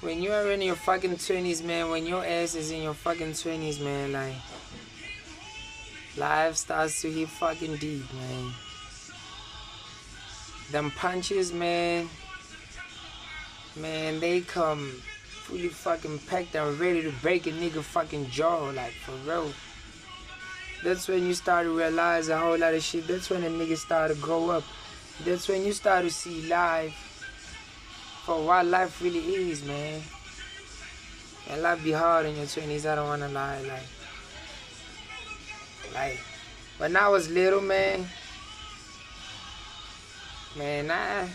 When you are in your fucking 20s, man, when your ass is in your fucking 20s, man, like, life starts to hit fucking deep, man. Them punches, man, they come fully fucking packed and ready to break a nigga fucking jaw, like, for real. That's when you start to realize a whole lot of shit. That's when a nigga start to grow up. That's when you start to see life for what life really is, man. And life be hard in your 20s, I don't wanna lie, like, when I was little, man, I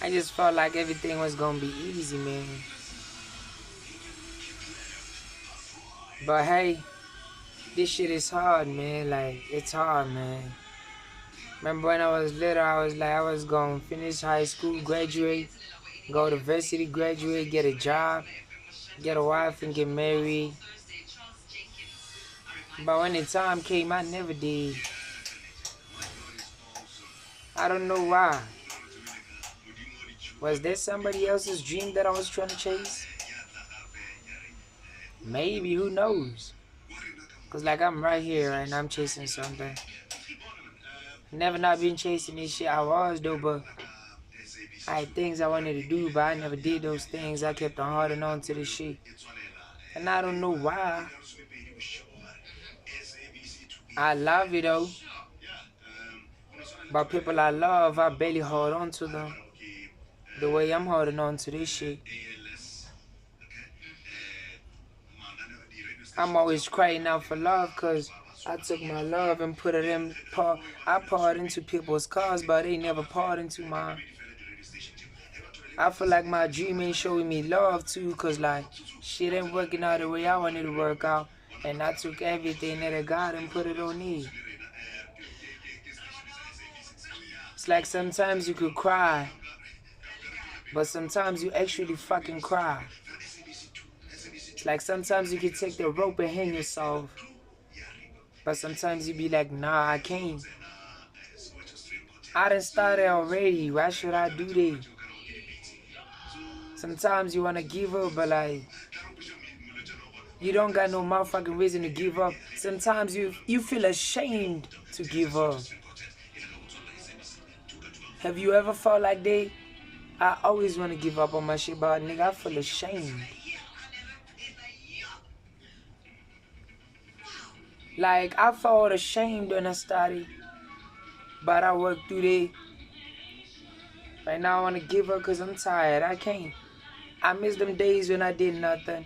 just felt like everything was gonna be easy, man. But hey, this shit is hard, man, like, it's hard, man. Remember when I was little, I was like, I was gonna finish high school, graduate, go to university, graduate, get a job, get a wife and get married. But when the time came, I never did. I don't know why. Was there somebody else's dream that I was trying to chase? Maybe, who knows? Cause like I'm right here and I'm chasing something. Never not been chasing this shit. I was though, but I had things I wanted to do, but I never did those things. I kept on holding on to this shit. And I don't know why. I love it though. But people I love, I barely hold on to them. The way I'm holding on to this shit. I'm always crying out for love because I took my love and put it in, I poured into people's cars, but they never poured into mine. I feel like my dream ain't showing me love too, cause like, shit ain't working out the way I wanted to work out. And I took everything that I got and put it on me. It's like sometimes you could cry, but sometimes you actually fucking cry. It's like sometimes you could take the rope and hang yourself, but sometimes you be like, nah, I can't. I done started already, why should I do that? Sometimes you wanna give up, but like, you don't got no motherfucking reason to give up. Sometimes you feel ashamed to give up. Have you ever felt like that? I always wanna give up on my shit, but nigga, I feel ashamed. Like, I felt ashamed when I started, but I worked through that. Right now I wanna give up cause I'm tired, I can't. I miss them days when I did nothing.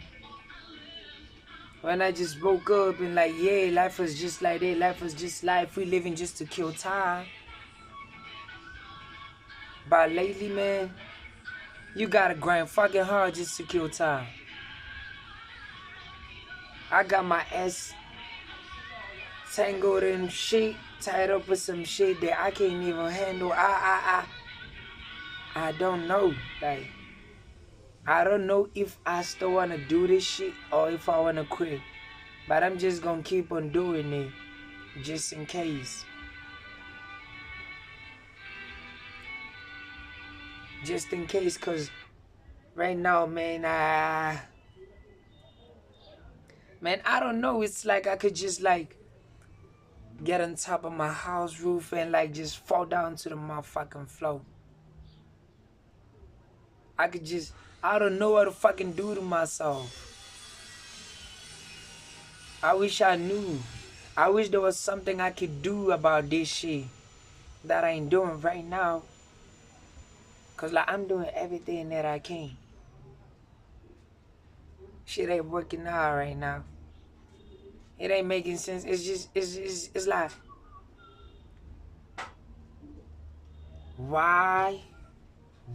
When I just woke up and like, yeah, life was just like that. Life was just life. We living just to kill time. But lately, man, you gotta grind fucking hard just to kill time. I got my ass tangled in shit, tied up with some shit that I can't even handle. I don't know. Like, I don't know if I still wanna do this shit or if I wanna quit. But I'm just gonna keep on doing it, just in case. Just in case, cause right now, man, I don't know. It's like I could just like get on top of my house roof and like just fall down to the motherfucking floor. I don't know what to fucking do to myself. I wish I knew. I wish there was something I could do about this shit that I ain't doing right now. Cause like I'm doing everything that I can. Shit ain't working out right now. It ain't making sense. It's like, why,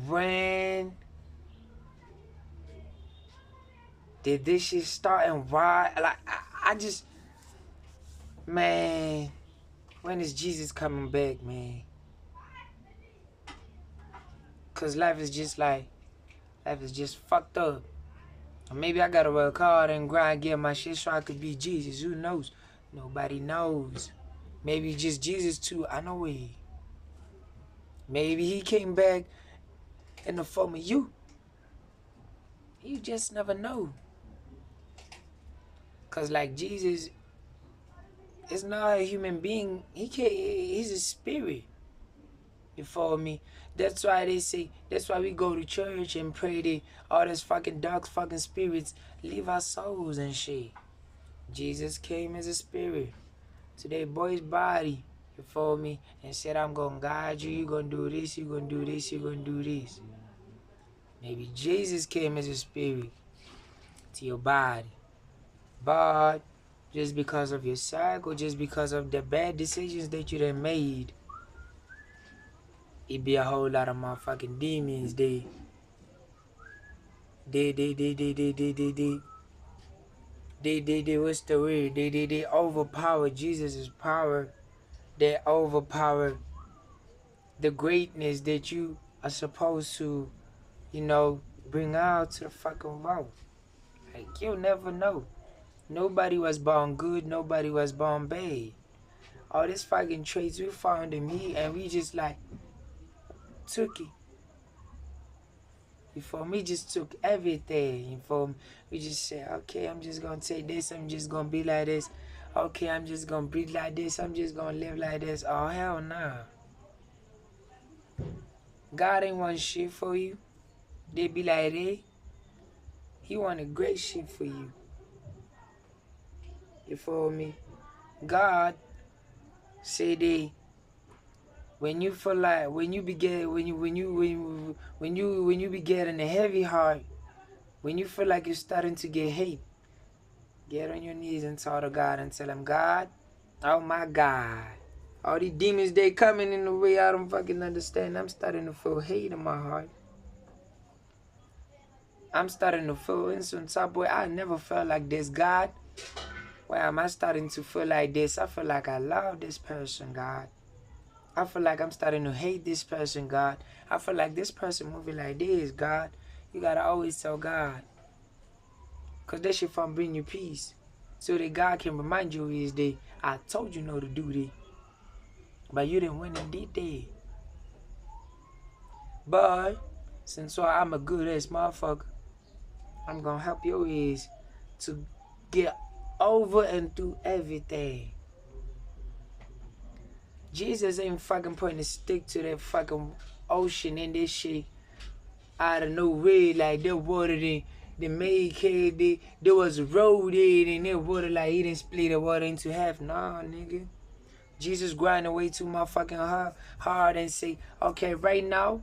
when did this shit start and why? Like, I just, man, when is Jesus coming back, man? Cause life is just fucked up. Or maybe I gotta work hard and grind, get my shit so I could be Jesus. Who knows? Nobody knows. Maybe just Jesus too. I know it. Maybe he came back in the form of you. You just never know. Cause like Jesus is not a human being. He's a spirit. You follow me? That's why they say, that's why we go to church and pray that all those fucking dark fucking spirits leave our souls and shit. Jesus came as a spirit to that boy's body, you follow me, and said, I'm gonna guide you, you're gonna do this, you're gonna do this, you're gonna do this. Maybe Jesus came as a spirit to your body. But just because of your cycle, just because of the bad decisions that you done made, it be a whole lot of motherfucking demons. They what's the word? They overpower Jesus' power. They overpower the greatness that you are supposed to, you know, bring out to the fucking world. Like, you'll never know. Nobody was born good, nobody was born bad. All these fucking traits we found in me, and we just like took it. You feel me? Just took everything. You feel me? We just said, okay, I'm just gonna take this, I'm just gonna be like this. Okay, I'm just gonna breathe like this, I'm just gonna live like this. Oh, hell nah. God ain't want shit for you. They be like, hey, he wanted great shit for you. You feel me? God said they, when you feel like, when you be getting a heavy heart, when you feel like you're starting to get hate, get on your knees and talk to God and tell him, God, oh my God, all these demons, they coming in the way I don't fucking understand. I'm starting to feel hate in my heart. I'm starting to feel in some type of way. I never felt like this, God. Why am I starting to feel like this? I feel like I love this person, God. I feel like I'm starting to hate this person, God. I feel like this person moving like this, God. You gotta always tell God. Because that shit from bring you peace. So that God can remind you is that I told you no to do that. But you didn't win and did that. But since I'm a good ass motherfucker, I'm gonna help your ass to get over and through everything. Jesus ain't fucking putting a stick to that fucking ocean and this shit out of nowhere. Like that water they made cave, there was a road there and that water like he didn't split the water into half. Nah, nigga. Jesus grinding way too motherfucking hard and say, okay, right now,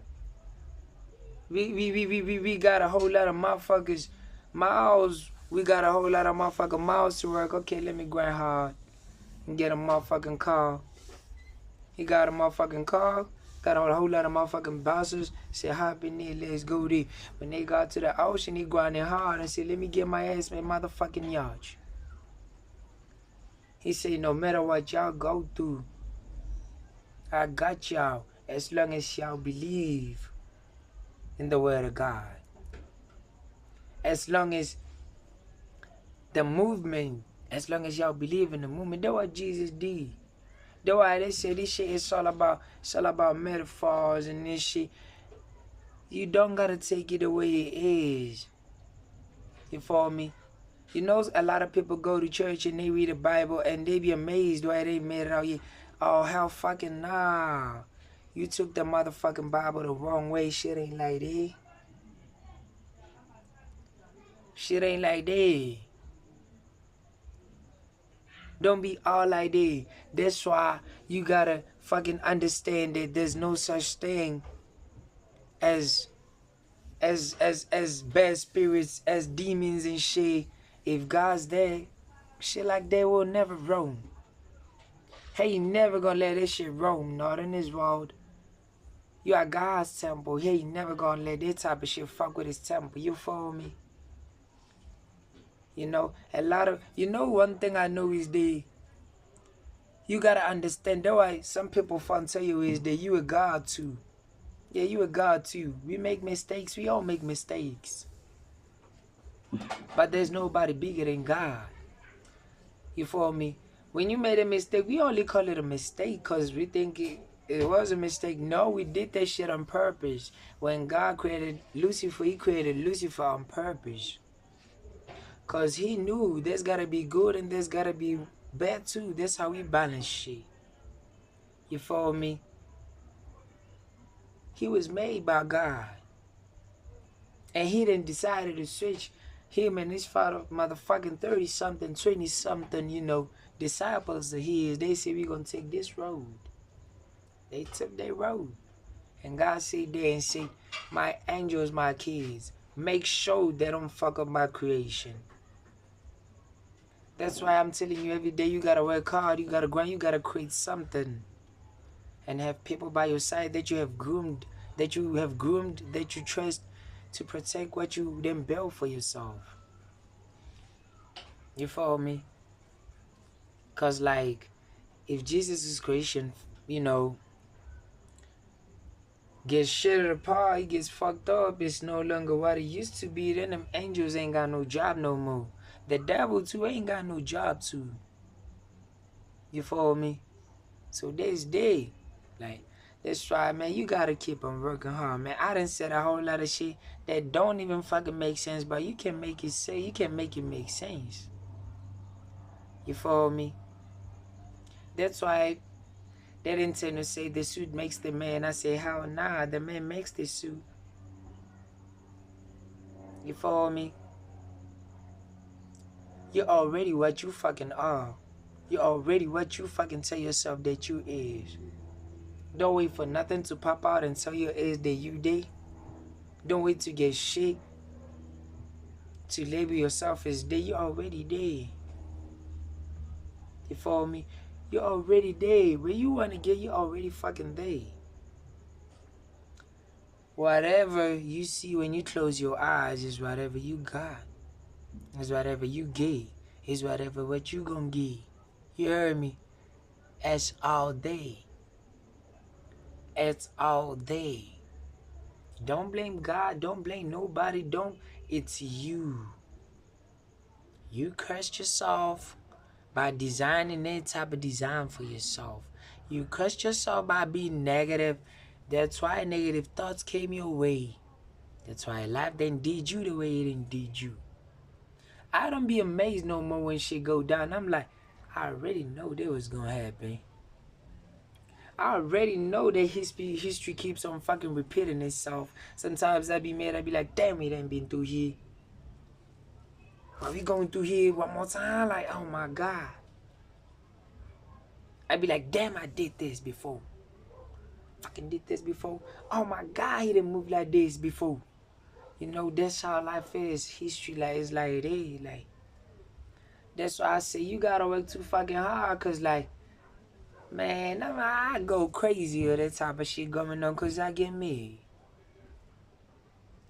we got a whole lot of motherfuckers miles. We got a whole lot of motherfucking miles to work. Okay, let me grind hard and get a motherfucking car. He got a motherfucking car, got a whole lot of motherfucking bouncers, said hop in there, let's go there. When they got to the ocean, he grinding hard and said, let me get my ass in motherfucking yacht. He said, no matter what y'all go through, I got y'all as long as y'all believe in the word of God. As long as the movement, as long as y'all believe in the movement, that's what Jesus did. That's why they say this shit is all about metaphors and this shit. You don't gotta take it the way it is. You follow me? You know, a lot of people go to church and they read the Bible and they be amazed why they made it out here. Oh, hell fucking nah. You took the motherfucking Bible the wrong way. Shit ain't like that. Shit ain't like that. Don't be all like that. That's why you gotta fucking understand that there's no such thing as bad spirits, as demons and shit. If God's there, shit like that will never roam. He ain't never gonna let that shit roam, not in this world. You are God's temple. He ain't never gonna let that type of shit fuck with his temple. You follow me? You know, one thing I know is that you gotta understand that why some people fun tell you is that you a God too. Yeah, you a God too. We make mistakes. We all make mistakes. But there's nobody bigger than God. You follow me? When you made a mistake, we only call it a mistake because we think It was a mistake. No, we did that shit on purpose. When God created Lucifer, he created Lucifer on purpose. Cause he knew there's gotta be good and there's gotta be bad too. That's how he balance shit. You follow me? He was made by God. And he didn't decide to switch him and his father motherfucking 30 something, 20 something, you know, disciples of his. They said we're gonna take this road. They took their road. And God said there and said, my angels, my kids, make sure they don't fuck up my creation. That's why I'm telling you every day you gotta work hard, you gotta grind, you gotta create something. And have people by your side that you have groomed, that you trust to protect what you then build for yourself. You follow me? Cause like, if Jesus' creation, you know, gets shitted apart, he gets fucked up, it's no longer what it used to be, then them angels ain't got no job no more. The devil too ain't got no job too. You follow me? So this day, like, that's why, man, you gotta keep on working hard, man. I done said a whole lot of shit that don't even fucking make sense, but you can make it say, you can make it make sense. You follow me? That's why they didn't tend to say the suit makes the man. I say, how? Nah, the man makes the suit. You follow me? You're already what you fucking are. You're already what you fucking tell yourself that you is. Don't wait for nothing to pop out and tell your is that you did. Don't wait to get shit to label yourself as dead. You're already dead. You follow me? You're already dead. Where you want to get, you're already fucking dead. Whatever you see when you close your eyes is whatever you got. Is whatever you get. Is whatever what you gonna get. You heard me? It's all day. It's all day. Don't blame God. Don't blame nobody. Don't. It's you. You cursed yourself by designing that type of design for yourself. You cursed yourself by being negative. That's why negative thoughts came your way. That's why life didn't did you the way it didn't did you. I don't be amazed no more when shit go down. I'm like, I already know that was gonna happen. I already know that history keeps on fucking repeating itself. Sometimes I be mad, I be like, damn, we done been through here. Are we going through here one more time? Like, oh my God. I be like, damn, I did this before. Fucking did this before. Oh my God, he didn't move like this before. You know, that's how life is. History, like, it's like it is. Like, that's why I say you gotta work too fucking hard. Cause like, man, I go crazy with that type of shit going on. Cause I get mad.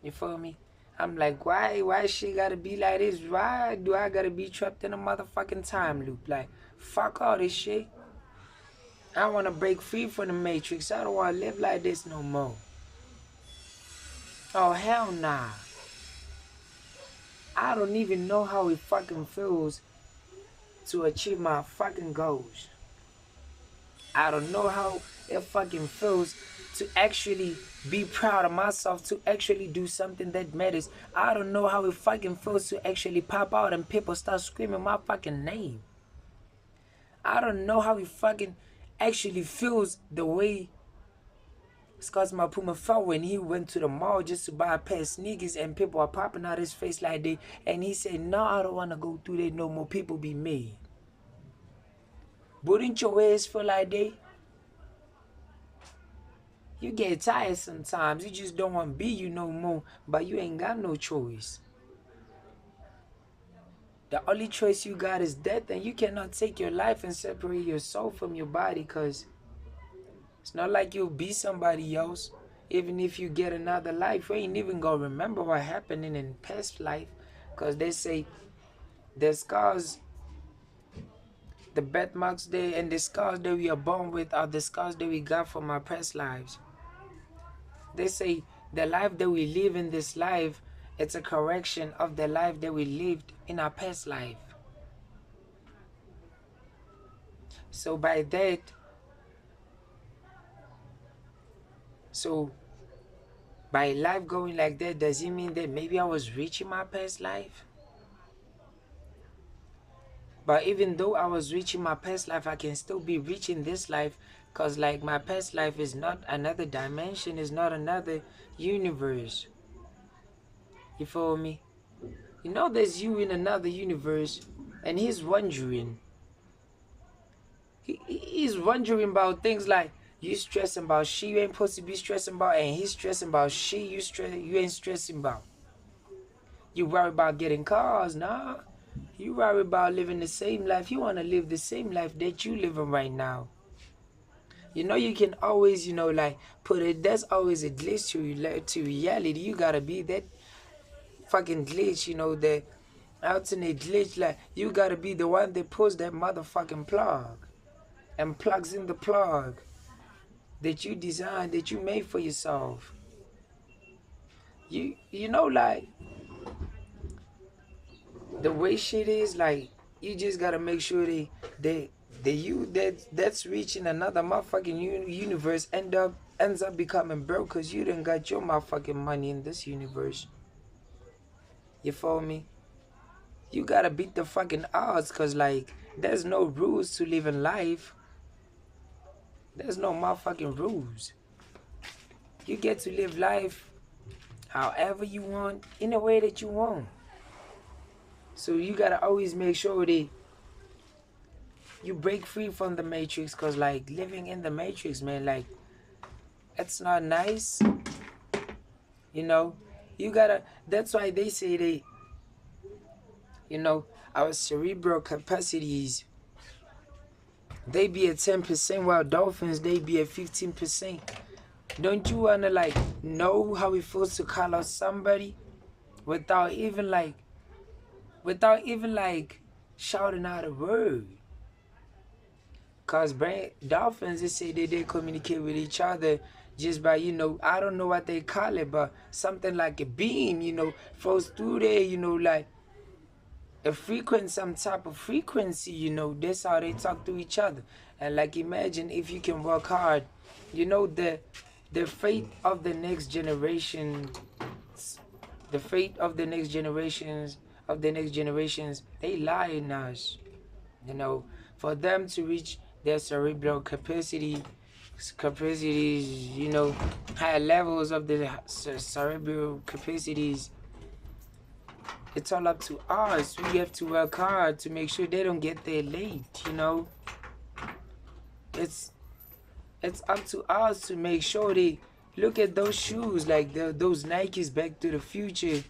You feel me? I'm like, why shit gotta be like this? Why do I gotta be trapped in a motherfucking time loop? Like, fuck all this shit. I wanna break free from the matrix. I don't wanna live like this no more. Oh, hell nah. I don't even know how it fucking feels to achieve my fucking goals. I don't know how it fucking feels to actually be proud of myself, to actually do something that matters. I don't know how it fucking feels to actually pop out and people start screaming my fucking name. I don't know how it fucking actually feels the way Scott Puma felt when he went to the mall just to buy a pair of sneakers and people are popping out his face like that. And he said, no, I don't want to go through that no more. People be mad. Wouldn't your ass feel like that? You get tired sometimes. You just don't want to be you no more. But you ain't got no choice. The only choice you got is death. And you cannot take your life and separate your soul from your body. Because it's not like you'll be somebody else. Even if you get another life, you ain't even going to remember what happened in past life. Because they say the scars, the birthmarks there, and the scars that we are born with are the scars that we got from our past lives. They say the life that we live in this life, it's a correction of the life that we lived in our past life. So by that, So by life going like that, does it mean that maybe I was rich in my past life? But even though I was rich in my past life, I can still be rich in this life, because like my past life is not another dimension, is not another universe. You feel me? You know there's you in another universe, and he's wondering. He's wondering about things like you stressing about shit you ain't supposed to be stressing about, and he's stressing about shit you ain't stressing about. You worry about getting cars, nah. You worry about living the same life. You want to live the same life that you living right now. You know you can always, like put it. There's always a glitch to reality. You gotta be that fucking glitch. The alternate glitch. Like you gotta be the one that pulls that motherfucking plug and plugs in the plug that you designed, that you made for yourself. Like the way shit is, like you just gotta make sure that's reaching another motherfucking universe ends up becoming broke because you done got your motherfucking money in this universe. You feel me? You gotta beat the fucking odds, because like there's no rules to living life. There's no motherfucking rules. You get to live life however you want, in the way that you want. So you gotta always make sure that you break free from the matrix, because like living in the matrix, man, like it's not nice. You gotta, that's why they say our cerebral capacities, they be at 10%, while dolphins, they be at 15%. Don't you wanna like know how it feels to call out somebody without even like shouting out a word? Cause dolphins, they say that they communicate with each other just by, I don't know what they call it, but something like a beam, flows through there, like some type of frequency, that's how they talk to each other. And like imagine if you can work hard, the fate of the next generation, the fate of the next generations, they lie in us. For them to reach their cerebral capacities, higher levels of the cerebral capacities, it's all up to us. We have to work hard to make sure they don't get there late, It's up to us to make sure they look at those shoes, like those Nikes Back to the Future.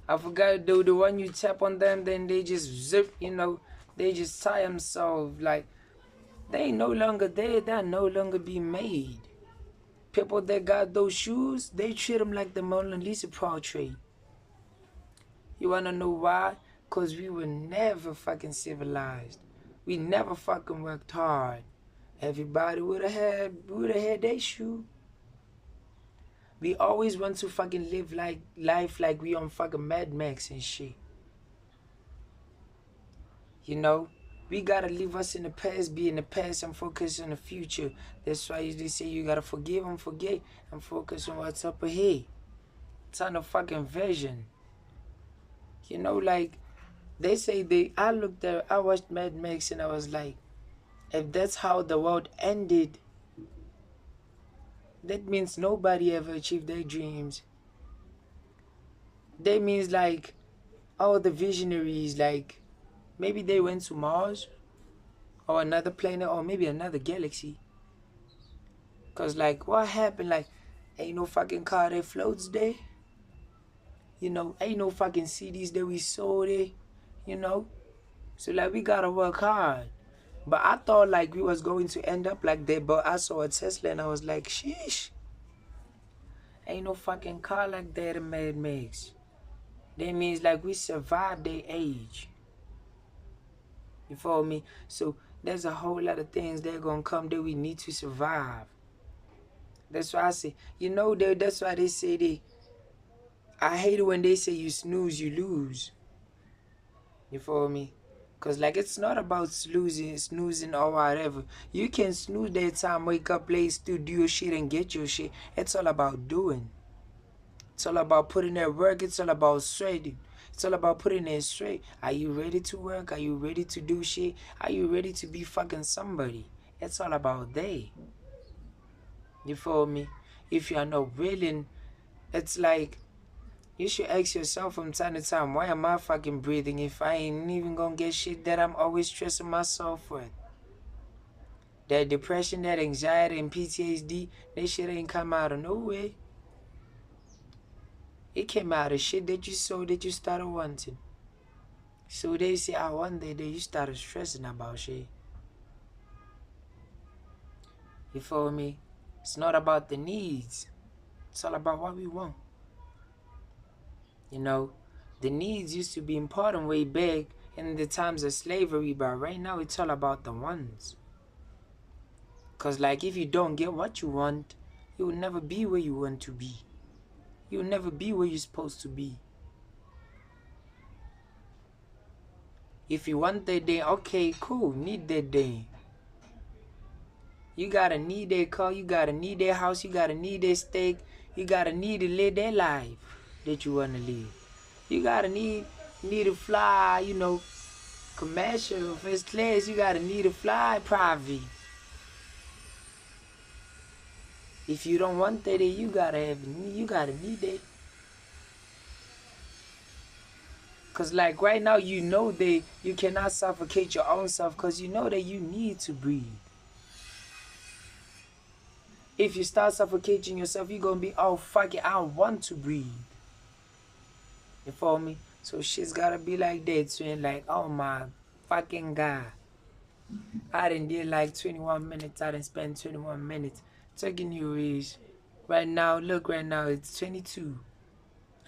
I forgot the one you tap on them, then they just zip, they just tie themselves. Like they ain't no longer there. They'll no longer be made. People that got those shoes, they treat them like the Mona Lisa portrait. You wanna know why? Cause we were never fucking civilized. We never fucking worked hard. Everybody would have had their shoe. We always want to fucking live like life like we on fucking Mad Max and shit. We gotta leave us in the past, be in the past, and focus on the future. That's why they say you gotta forgive and forget and focus on what's up ahead. It's on the fucking vision. Like they say I watched Mad Max and I was like, if that's how the world ended, that means nobody ever achieved their dreams. That means like all the visionaries, like maybe they went to Mars or another planet or maybe another galaxy. Cause like what happened? Like ain't no fucking car that floats there. Ain't no fucking CDs that we sold there. So like we gotta work hard. But I thought like we was going to end up like that, but I saw a Tesla and I was like, sheesh. Ain't no fucking car like that in Mad Max. That means like we survived their age. You follow me? So there's a whole lot of things that are gonna come that we need to survive. That's why I say, that's why they say I hate it when they say you snooze, you lose. You follow me? Cause like it's not about snoozing or whatever. You can snooze that time, wake up late, still do your shit and get your shit. It's all about doing. It's all about putting in work. It's all about sweating. It's all about putting it straight. Are you ready to work? Are you ready to do shit? Are you ready to be fucking somebody? It's all about they. You feel me? If you are not willing, it's like you should ask yourself from time to time, why am I fucking breathing if I ain't even gonna get shit that I'm always stressing myself with? That depression, that anxiety, and PTSD, that shit ain't come out of nowhere. It came out of shit that you saw that you started wanting. So they say, I one day that you started stressing about shit. You feel me? It's not about the needs. It's all about what we want. You know, the needs used to be important way back in the times of slavery, but right now it's all about the wants. Cause like if you don't get what you want, you will never be where you want to be. You'll never be where you're supposed to be. If you want that day, okay, cool, need that day. You gotta need that car, you gotta need that house, you gotta need that steak, you gotta need to live that life that you wanna live. You gotta need to fly, you know, commercial, first class, you gotta need to fly private. If you don't want that, you gotta need that. Cause like right now, you know that you cannot suffocate your own self cause you know that you need to breathe. If you start suffocating yourself, you're gonna be, oh fuck it, I want to breathe. You feel me? So shit's gotta be like that, twin. Like, oh my fucking God. I done did like 21 minutes. I done spent 21 minutes taking you is. Right now, look, right now, it's 22.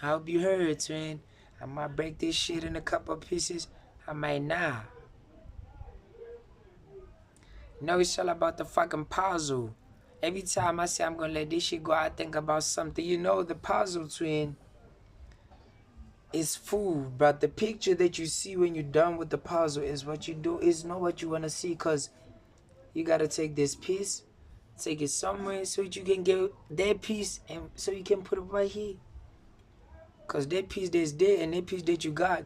I hope you heard, twin. I might break this shit in a couple of pieces. I might not. No, it's all about the fucking puzzle. Every time I say I'm gonna let this shit go, I think about something. You know, the puzzle, twin, is full, but the picture that you see when you're done with the puzzle is what you do. Is not what you wanna see, cause you gotta take this piece, take it somewhere so you can get that piece, and so you can put it right here. Cause that piece that's there and that piece that you got,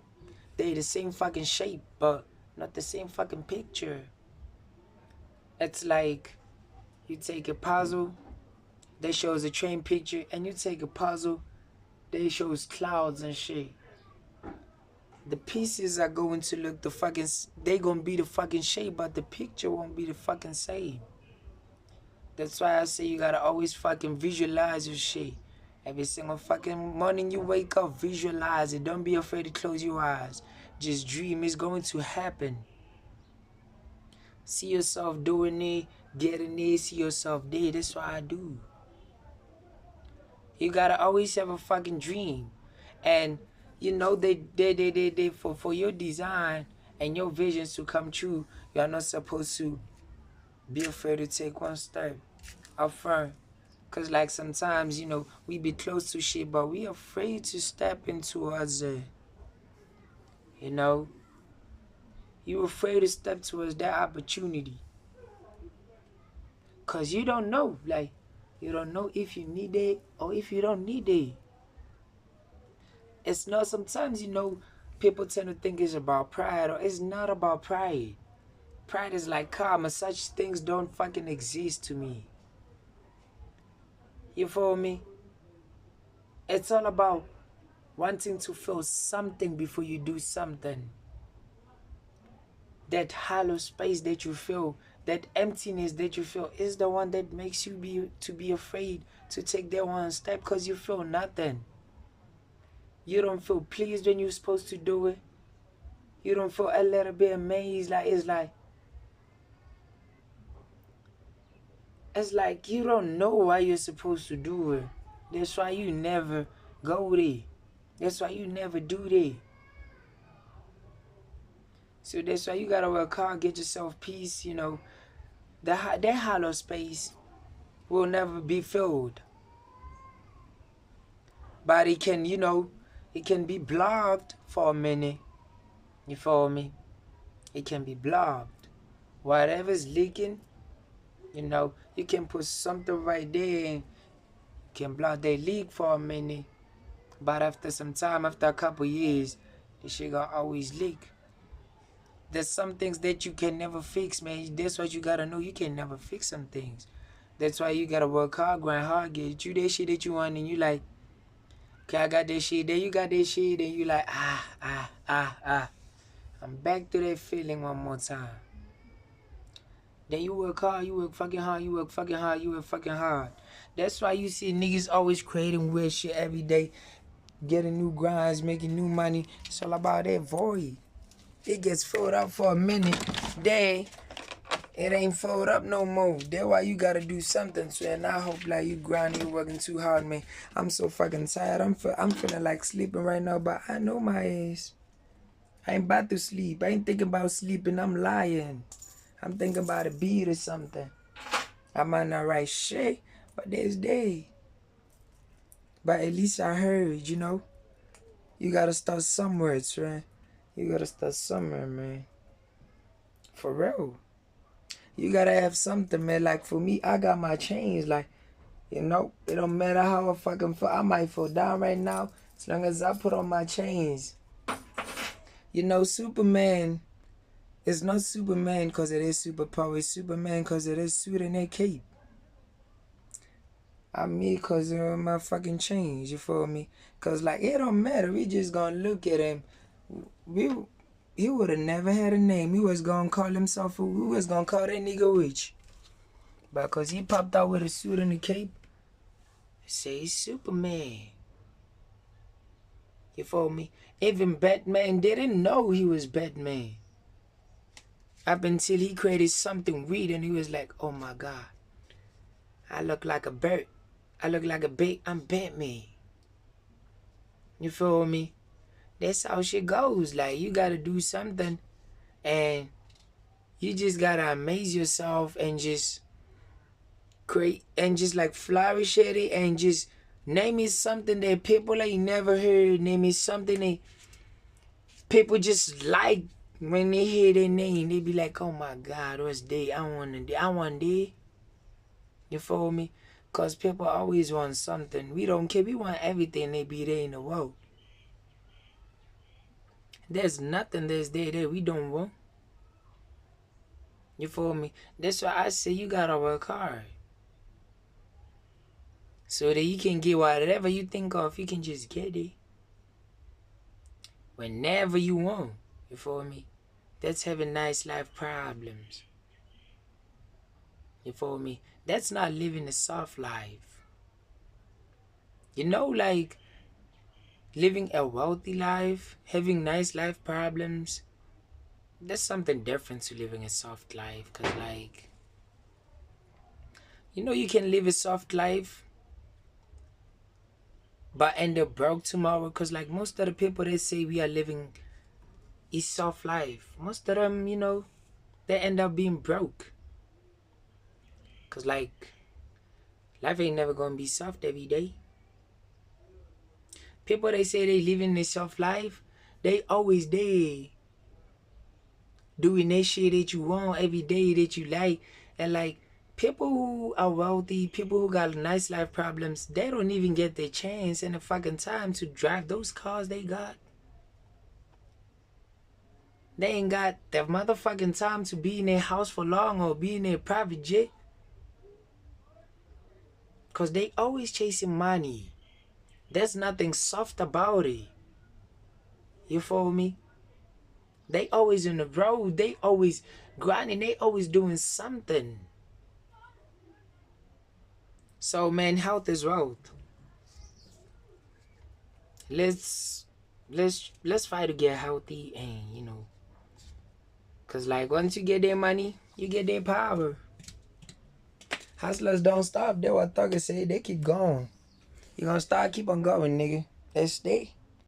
they the same fucking shape, but not the same fucking picture. It's like you take a puzzle that shows a train picture, and you take a puzzle that shows clouds and shit. The pieces are going to look the fucking, they gonna be the fucking shape, but the picture won't be the fucking same. That's why I say you gotta always fucking visualize your shit. Every single fucking morning you wake up, visualize it. Don't be afraid to close your eyes. Just dream it's going to happen. See yourself doing it, getting it, see yourself there. That's what I do. You gotta always have a fucking dream. And you know they for your design and your visions to come true, you are not supposed to be afraid to take one step up front. Cause like sometimes, you know, we be close to shit, but we afraid to step into us. You know, you afraid to step towards that opportunity. Cause you don't know, like, you don't know if you need it or if you don't need it. It's not, sometimes, you know, people tend to think it's about pride, or it's not about pride. Pride is like karma. Such things don't fucking exist to me. You feel me? It's all about wanting to feel something before you do something. That hollow space that you feel, that emptiness that you feel, is the one that makes you be afraid to take that one step, because you feel nothing. You don't feel pleased when you're supposed to do it. You don't feel a little bit amazed. Like it's like you don't know why you're supposed to do it. That's why you never go there. That's why you never do that. So that's why you gotta work hard, get yourself peace. You know, that hollow space will never be filled. But it can, you know, it can be blocked for a minute. You follow me? It can be blocked. Whatever's leaking, you know, you can put something right there and can block that leak for a minute. But after some time, after a couple years, the shit gonna always leak. There's some things that you can never fix, man. That's what you gotta know. You can never fix some things. That's why you gotta work hard, grind hard, get you that shit that you want, and you like, okay, I got that shit. Then you got that shit, and you like, ah. I'm back to that feeling one more time. Then you work hard, you work fucking hard, you work fucking hard, you work fucking hard. That's why you see niggas always creating weird shit every day, getting new grinds, making new money. It's all about that void. It gets filled up for a minute, then it ain't filled up no more. That's why you gotta do something. So, and I hope like you grinding, you working too hard, man. I'm so fucking tired. I'm feeling like sleeping right now, but I know my ass. I ain't about to sleep. I ain't thinking about sleeping. I'm lying. I'm thinking about a beat or something. I might not write shit, but there's day. But at least I heard, you know. You gotta start somewhere, man. You gotta start somewhere, man. For real. You gotta have something, man. Like for me, I got my chains. Like, you know, it don't matter how I fucking feel. I might fall down right now. As long as I put on my chains. You know, Superman is not Superman because it is superpower. It's Superman because it is suit and that cape. I'm me because of my fucking chains, you feel me? Because, like, it don't matter. We just gonna look at him. He would have never had a name. He was gonna call himself, we was gonna call that nigga rich. But because he popped out with a suit and a cape, say he's Superman. You feel me? Even Batman didn't know he was Batman. Up until he created something weird and he was like, oh my God. I look like a bird. I look like a bait. I'm Batman. You feel me? That's how shit goes. Like, you gotta do something and you just gotta amaze yourself and just create and just like flourish at it and just name it something that people ain't never heard. Name it something that people just like when they hear their name. They be like, oh my God, what's that? I want that. You feel me? Because people always want something. We don't care. We want everything they be there in the world. There's nothing that's there that we don't want. You feel me? That's why I say you gotta work hard. So that you can get whatever you think of, you can just get it. Whenever you want. You feel me? That's having nice life problems. You feel me? That's not living a soft life. You know, like, living a wealthy life, having nice life problems, that's something different to living a soft life. Because, like, you know, you can live a soft life but end up broke tomorrow. Because, like, most of the people that say we are living a soft life, most of them, you know, they end up being broke. Because, like, life ain't never gonna be soft every day. People, they say they living a soft life, they always there doing that shit that you want every day that you like. And, like, people who are wealthy, people who got nice life problems, they don't even get the chance and the fucking time to drive those cars they got. They ain't got the motherfucking time to be in their house for long or be in their private jet. Because they always chasing money. There's nothing soft about it. You feel me? They always on the road. They always grinding. They always doing something. So, man, health is wealth. Let's try to get healthy and, you know, because, like, once you get their money, you get their power. Hustlers don't stop. That's what Thugger said. They keep going. You gonna start, keep on going, nigga. Let's stay.